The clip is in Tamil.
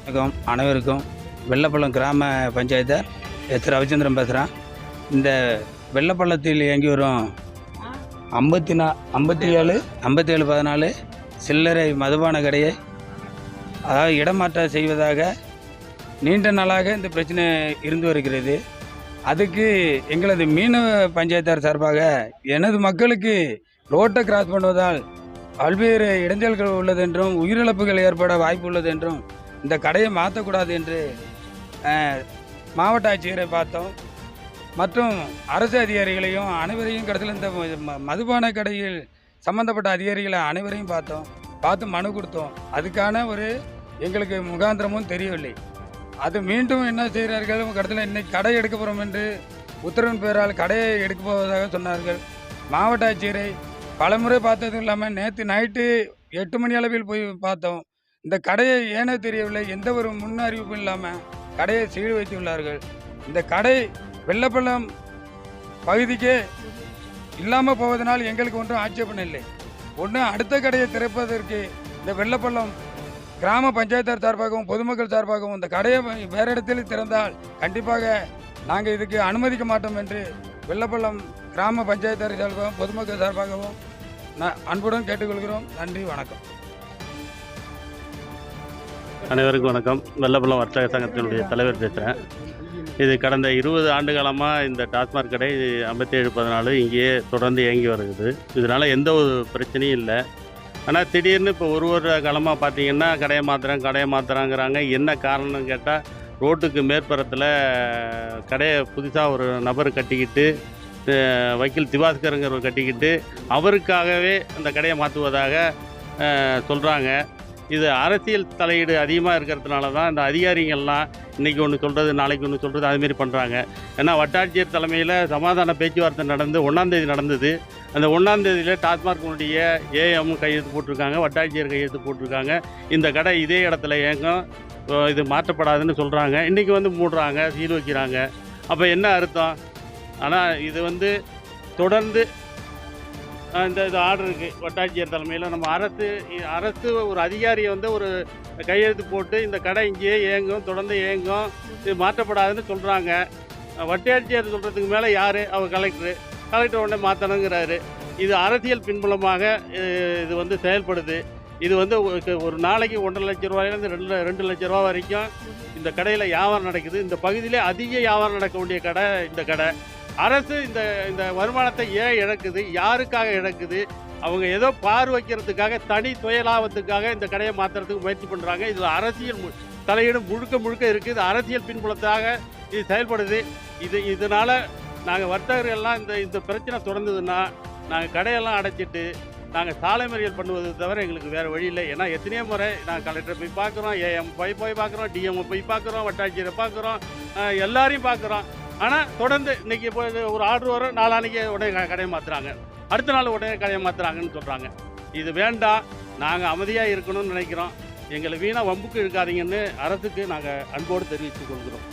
வணக்கம் அனைவருக்கும். வெள்ளப்பள்ளம் கிராம பஞ்சாயத்தை ரவிச்சந்திரன் பேசுகிறேன். இந்த வெள்ளப்பள்ளத்தில் இயங்கி வரும் 5714 சில்லறை மதுபான கடையை அதாவது இடமாற்றம் செய்வதாக நீண்ட நாளாக இந்த பிரச்சனை இருந்து வருகிறது. அதுக்கு எங்களது மீனவ பஞ்சாயத்தார் சார்பாக எனது மக்களுக்கு ரோட்டை கிராஸ் பண்ணுவதால் பல்வேறு இடைஞ்சல்கள் உள்ளது என்றும் உயிரிழப்புகள் ஏற்பட வாய்ப்பு உள்ளது என்றும் இந்த கடையை மாற்றக்கூடாது என்று மாவட்ட ஆட்சியரை பார்த்தோம். மற்றும் அரசு அதிகாரிகளையும் அனைவரையும் கடைசியில் இந்த மதுபான கடையில் சம்பந்தப்பட்ட அதிகாரிகளை அனைவரையும் பார்த்து மனு கொடுத்தோம். அதுக்கான ஒரு எங்களுக்கு முகாந்திரமும் தெரியவில்லை. அது மீண்டும் என்ன செய்கிறார்கள், கடைசியில் இன்னைக்கு கடை எடுக்க போகிறோம் என்று உத்தரவின் பேரால் கடையை எடுக்க போவதாக சொன்னார்கள். மாவட்ட ஆட்சியரை பலமுறை பார்த்ததும் இல்லாமல் நேற்று நைட்டு 8 மணி அளவில் போய் பார்த்தோம். இந்த கடையை ஏனோ தெரியவில்லை, எந்த ஒரு முன் அறிவிப்பும் இல்லாமல் கடையை சீல் வைத்துள்ளார்கள். இந்த கடை வெள்ளப்பள்ளம் பகுதிக்கே இல்லாமல் போவதனால் எங்களுக்கு ஒன்றும் ஆட்சேபனை இல்லை. ஒன்று அடுத்த கடையை திறப்பதற்கு இந்த வெள்ளப்பள்ளம் கிராம பஞ்சாயத்தார் சார்பாகவும் பொதுமக்கள் சார்பாகவும் இந்த கடையை வேறு இடத்தில் திறந்தால் கண்டிப்பாக நாங்கள் இதுக்கு அனுமதிக்க மாட்டோம் என்று வெள்ளப்பள்ளம் கிராம பஞ்சாயத்தார் சார்பாகவும் பொதுமக்கள் சார்பாகவும் அன்புடன் கேட்டுக்கொள்கிறோம். நன்றி, வணக்கம். அனைவருக்கும் வணக்கம். வெள்ளப்பள்ளம் வர்த்தக சங்கத்தினுடைய தலைவர் பேசுகிறேன். இது கடந்த 20 ஆண்டு காலமாக இந்த டாஸ்மாக் கடை 5714 இங்கேயே தொடர்ந்து இயங்கி வருகிறது. இதனால் எந்த ஒரு பிரச்சனையும் இல்லை. ஆனால் திடீர்னு இப்போ ஒரு காலமாக பார்த்தீங்கன்னா கடையை மாற்றுறாங்கிறாங்க. என்ன காரணம்னு கேட்டால் ரோட்டுக்கு மேற்புறத்தில் கடையை புதுசாக ஒரு நபர் கட்டிக்கிட்டு வக்கீல் திவாஸ்கருங்கிறவர் கட்டிக்கிட்டு அவருக்காகவே அந்த கடையை மாற்றுவதாக சொல்கிறாங்க. இது அரசியல் தலையீடு அதிகமாக இருக்கிறதுனால தான் இந்த அதிகாரிகள்லாம் இன்றைக்கி ஒன்று சொல்கிறது நாளைக்கு ஒன்று சொல்கிறது அதுமாரி பண்ணுறாங்க. ஏன்னா வட்டாட்சியர் தலைமையில் சமாதான பேச்சுவார்த்தை நடந்து 1ஆம் தேதி நடந்தது. அந்த 1ஆம் தேதியில் டாஸ்மார்க்கினுடைய ஏஎம் கையெழுத்து போட்டிருக்காங்க, வட்டாட்சியர் கையெழுத்து போட்டிருக்காங்க. இந்த கடை இதே இடத்துல இயங்கும், இது மாற்றப்படாதுன்னு சொல்கிறாங்க. இன்றைக்கி வந்து மூடுறாங்க, சீல் வைக்கிறாங்க. அப்போ என்ன அர்த்தம்? ஆனால் இது தொடர்ந்து இந்த ஆர்டர் இருக்குது வட்டாட்சியர் தலைமையில். நம்ம அரசு ஒரு அதிகாரியை ஒரு கையெழுத்து போட்டு இந்த கடை இங்கேயே இயங்கும், தொடர்ந்து இயங்கும், இது மாற்றப்படாதுன்னு சொல்கிறாங்க. வட்டாட்சியர் சொல்கிறதுக்கு மேலே யார்? அவர் கலெக்டர் உடனே மாற்றணுங்கிறாரு. இது அரசியல் பின்புலமாக இது செயல்படுது. இது ஒரு நாளைக்கு 1.5 லட்ச ரூபாயிலேருந்து 2 லட்ச ரூபா வரைக்கும் இந்த கடையில் வியாபாரம் நடக்குது. இந்த பகுதியிலே அதிக வியாபாரம் நடக்க வேண்டிய கடை இந்த கடை. அரசு இந்த வருமானத்தை ஏன் இழக்குது? யாருக்காக இழக்குது? அவங்க ஏதோ வைக்கிறதுக்காக தனி துயலாபத்துக்காக இந்த கடையை மாற்றுறதுக்கு முயற்சி பண்ணுறாங்க. இது அரசியல் தலையீடு முழுக்க இருக்குது. இது அரசியல் பின்புலத்தாக இது செயல்படுது. இதனால் நாங்கள் வர்த்தகர்கள்லாம் இந்த பிரச்சனை தொடர்ந்ததுன்னா நாங்கள் கடையெல்லாம் அடைச்சிட்டு நாங்கள் சாலை மறியல் பண்ணுவது தவிர எங்களுக்கு வேறு வழி இல்லை. ஏன்னா எத்தனையோ முறை நாங்கள் கலெக்டரை போய் பார்க்குறோம், ஏஎம் போய் பார்க்குறோம், டிஎம்ஐ போய் பார்க்குறோம், வட்டாட்சியரை பார்க்குறோம், எல்லாரையும் பார்க்குறோம். ஆனால் தொடர்ந்து இன்றைக்கி இப்போ ஒரு ஆர்டர் வரும், நாளானிக்கு உடனே கடையை மாற்றுறாங்க, அடுத்த நாள் உடனே கடையை மாற்றுறாங்கன்னு சொல்கிறாங்க. இது வேண்டாம். நாங்கள் அமைதியாக இருக்கணும்னு நினைக்கிறோம். எங்களை வீணாக வம்புக்கு இருக்காதீங்கன்னு அரசுக்கு நாங்கள் அன்போடு தெரிவித்துக் கொள்கிறோம்.